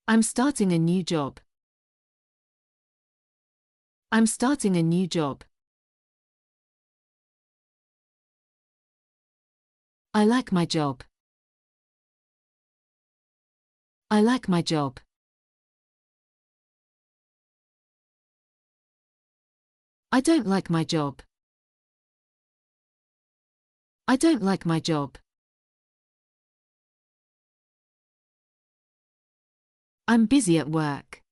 I'm starting a new job. I'm starting a new job. I like my job. I like my job. I don't like my job. I don't like my job. I'm busy at work.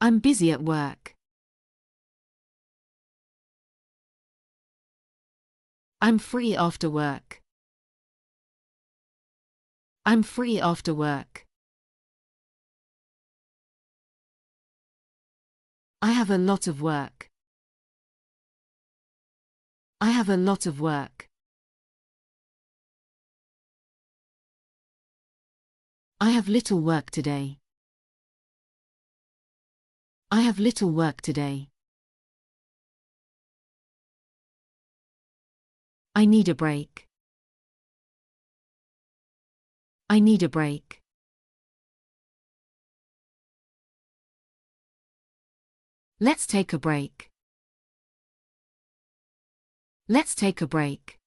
I'm busy at work. I'm free after work. I'm free after work. I have a lot of work. I have a lot of work. I have little work today. I have little work today. I need a break. I need a break. Let's take a break. Let's take a break.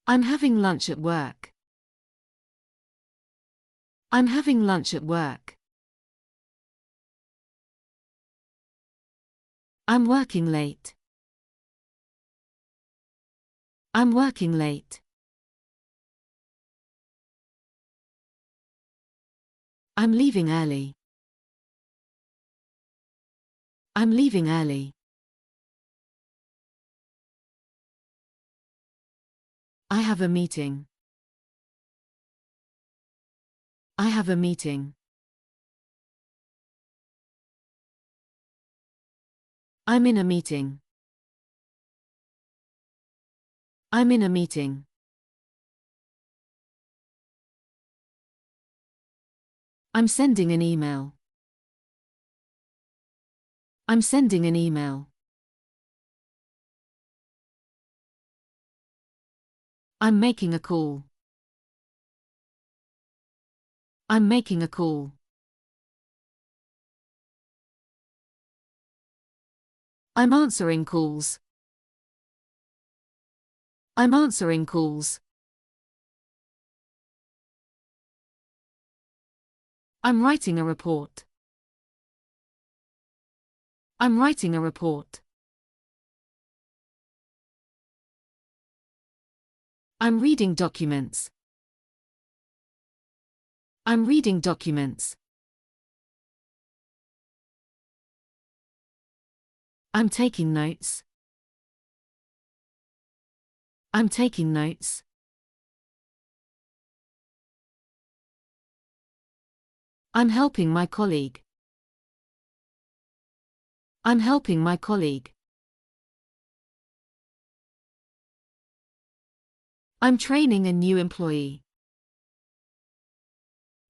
I'm having lunch at work. I'm having lunch at work. I'm working late. I'm working late. I'm leaving early. I'm leaving early. I have a meeting. I have a meeting. I'm in a meeting. I'm in a meeting. I'm sending an email. I'm sending an email. I'm making a call. I'm making a call. I'm answering calls. I'm answering calls. I'm writing a report. I'm writing a report. I'm reading documents. I'm reading documents. I'm taking notes. I'm taking notes. I'm helping my colleague. I'm helping my colleague. I'm training a new employee.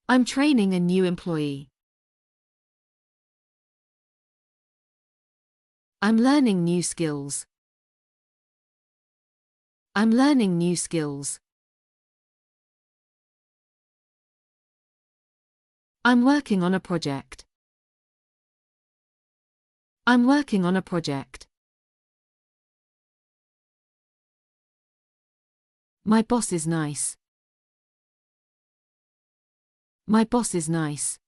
I'm training a new employee. I'm learning new skills. I'm learning new skills. I'm working on a project. I'm working on a project. My boss is nice. My boss is nice.